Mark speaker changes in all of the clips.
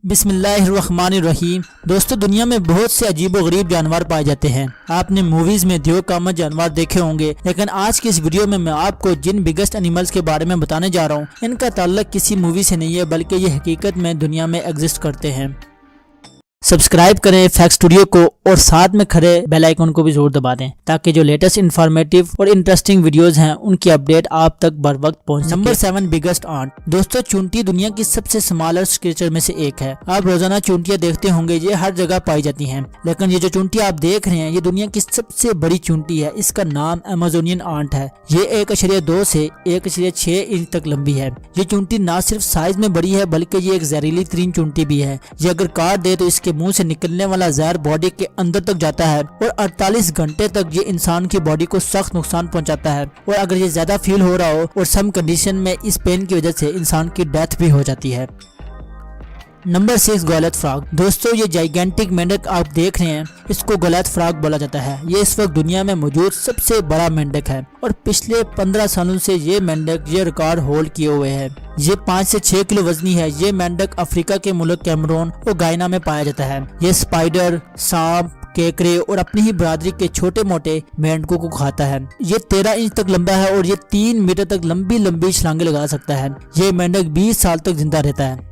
Speaker 1: बिस्मिल्लाहिर्रहमानिर्रहीम। दोस्तों, दुनिया में बहुत से अजीब व गरीब जानवर पाए जाते हैं। आपने मूवीज में दियोकामत जानवर देखे होंगे, लेकिन आज की इस वीडियो में मैं आपको जिन बिगेस्ट एनिमल्स के बारे में बताने जा रहा हूँ, इनका ताल्लुक किसी मूवी से नहीं है, बल्कि ये हकीकत में दुनिया में एग्जिस्ट करते हैं। सब्सक्राइब करें फैक्ट स्टूडियो को और साथ में खड़े बेल आइकन को भी जरूर दबा दें, ताकि जो लेटेस्ट इन्फॉर्मेटिव और इंटरेस्टिंग वीडियोस हैं उनकी अपडेट आप तक बर वक्त पहुंचे। Number 7 biggest ant. दोस्तों, चूंटी दुनिया की सबसे स्मॉलेस्ट क्रिएचर में से एक है। आप रोजाना चूंटियां देखते होंगे, ये हर जगह पाई जाती हैं, लेकिन ये जो चूंटी आप देख रहे हैं ये दुनिया की सबसे बड़ी चूंटी है। इसका नाम अमेजोनियन आंट है। ये 1.2 से 1.6 इंच तक लंबी है। ये चूंटी न सिर्फ साइज में बड़ी है, बल्कि ये एक जहरीली तरीन चूंटी भी है। ये अगर काट दे तो इसके मुंह से निकलने वाला जहर बॉडी के अंदर तक जाता है और 48 घंटे तक ये इंसान की बॉडी को सख्त नुकसान पहुंचाता है। और अगर ये ज्यादा फील हो रहा हो और सम कंडीशन में इस पेन की वजह से इंसान की डेथ भी हो जाती है। Number 6 goliath frog. दोस्तों, ये जाइगेंटिक मेंढक आप देख रहे हैं, इसको गोलेथ फ्रॉग बोला जाता है। ये इस वक्त दुनिया में मौजूद सबसे बड़ा मेंढक है और पिछले 15 सालों से ये मेंढक ये रिकॉर्ड होल्ड किए हुए है। ये 5 से 6 किलो वजनी है। ये मेंढक अफ्रीका के मुल्क कैमरून और गायना में पाया जाता है। ये स्पाइडर, सांप, केकड़े और अपनी ही बरादरी के छोटे मोटे मेंढकों को खाता है। ये 13 इंच तक लंबा है और ये 3 मीटर तक लंबी लंबी छलांगे लगा सकता है। ये मेंढक 20 साल तक जिंदा रहता है।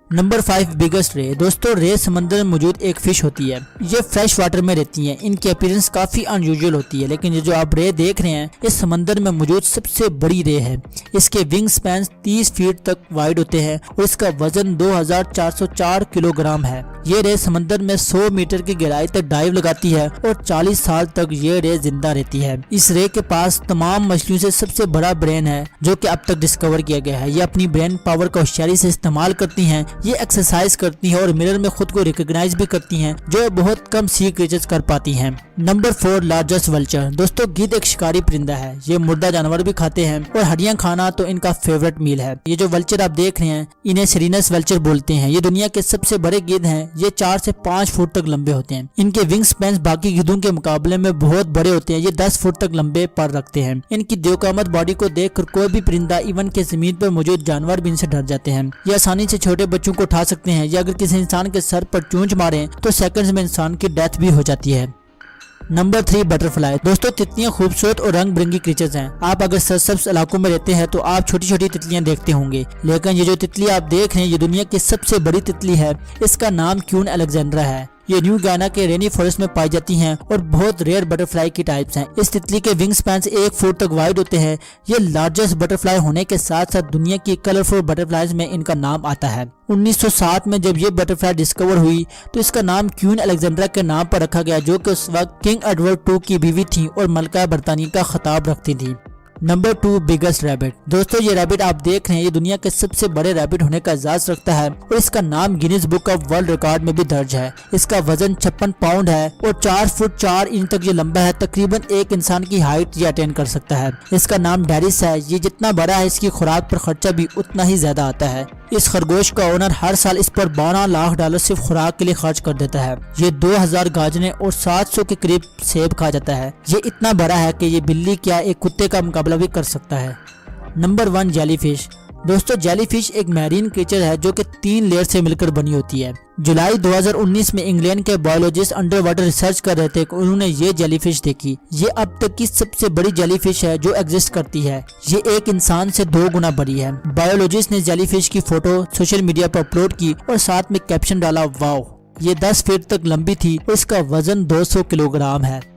Speaker 1: नंबर 5 बिगेस्ट रे। दोस्तों, रे समंदर में मौजूद एक फिश होती है। ये फ्रेश वाटर में रहती हैं। इनकी अपीयरेंस काफी अनयूजुअल होती है, लेकिन ये जो आप रे देख रहे हैं इस समंदर में मौजूद सबसे बड़ी रे है। इसके विंग स्पैन 30 फीट तक वाइड होते हैं और इसका वजन 2404 किलोग्राम है। ये रे समंदर में 100 मीटर की गहराई तक डाइव लगाती है और 40 साल तक ये रे जिंदा रहती है। इस रे के पास तमाम मछलियों से सबसे बड़ा ब्रेन है जो कि अब तक डिस्कवर किया गया है। ये अपनी ब्रेन पावर का होशियारी से इस्तेमाल करती हैं। ये एक्सरसाइज करती हैं और मिरर में खुद को रिकॉग्नाइज भी करती हैं, जो बहुत कम सी क्रीचर्स कर पाती हैं। Number 4 largest vulture. दोस्तों, गिद्ध एक शिकारी परिंदा है। ये मुर्दा जानवर भी खाते हैं और हड्डियां खाना तो इनका फेवरेट मील है। ये जो वल्चर आप देख रहे हैं इन्हें सिरिनस वल्चर बोलते हैं। ये दुनिया के सबसे बड़े गिद्ध हैं। ये 4 से 5 फुट तक लंबे होते हैं। इनके विंग स्पैन बाकी गिद्धों के मुकाबले में बहुत बड़े होते हैं। ये 10 फुट तक लंबे पर रखते हैं। इनकी दियोकामत बॉडी को देखकर कोई भी परिंदा, इवन के जमीन पर मौजूद जानवर भी इनसे डर जाते हैं। ये आसानी से छोटे बच्चों को उठा सकते हैं। या अगर किसी इंसान के सर पर चोंच मारे तो सेकंड्स में इंसान की डेथ भी हो जाती है। Number 3 butterfly. दोस्तों, तितलियां खूबसूरत और रंग बिरंगी क्रीचर्स हैं। आप अगर सरसब्ज इलाकों में रहते हैं तो आप छोटी छोटी तितलियां देखते होंगे, लेकिन ये जो तितली आप देख रहे हैं ये दुनिया की सबसे बड़ी तितली है। इसका नाम क्यून अलेक्जेंड्रा है। ये न्यू गायना के रेनी फॉरेस्ट में पाई जाती हैं और बहुत रेयर बटरफ्लाई की टाइप्स हैं। इस तितली के विंग स्पैन 1 फुट तक वाइड होते हैं। ये लार्जेस्ट बटरफ्लाई होने के साथ साथ दुनिया की कलरफुल बटरफ्लाईज में इनका नाम आता है। 1907 में जब ये बटरफ्लाई डिस्कवर हुई तो इसका नाम क्यून अलेक्जेंड्रा के नाम पर रखा गया, जो कि उस वक्त किंग एडवर्ड II की बीवी थी और मलका बरतानिया का खिताब रखती थी। Number 2 biggest rabbit. दोस्तों, ये रैबिट आप देख रहे हैं ये दुनिया के सबसे बड़े रैबिट होने का एजाज रखता है और इसका नाम Guinness book of world record में भी दर्ज है। इसका वजन 56 पाउंड है और 4 फुट 4 इंच तक ये लंबा है। तकरीबन एक इंसान की हाइट ये अटेन कर सकता है। इसका नाम डैरिस है। ये जितना बड़ा है इसकी खुराक पर खर्चा भी उतना ही ज्यादा आता है। इस खरगोश का ओनर हर साल इस पर $12 लाख सिर्फ खुराक के लिए खर्च कर देता है। ये 2000 गाजने और 700 के करीब सेब खा जाता है। ये इतना बड़ा है कि ये बिल्ली क्या एक कुत्ते का मुकाबला भी कर सकता है। Number 1 jellyfish. दोस्तों, जेलीफिश एक मैरीन क्रीचर है जो कि 3 लेयर से मिलकर बनी होती है। जुलाई 2019 में इंग्लैंड के बायोलॉजिस्ट अंडर वाटर रिसर्च कर रहे थे कि उन्होंने ये जेलीफिश देखी। ये अब तक की सबसे बड़ी जेलीफिश है जो एग्जिस्ट करती है। ये एक इंसान से 2 गुना बड़ी है। बायोलॉजिस्ट ने जेलीफिश की फोटो सोशल मीडिया पर अपलोड की और साथ में कैप्शन डाला, वाओ। ये 10 फीट तक लंबी थी और इसका वजन 200 किलोग्राम है।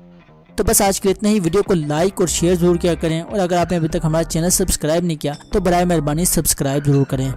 Speaker 1: तो बस आज के लिए इतना ही। वीडियो को लाइक और शेयर जरूर किया करें और अगर आपने अभी तक हमारा चैनल सब्सक्राइब नहीं किया तो बराए मेहरबानी सब्सक्राइब जरूर करें।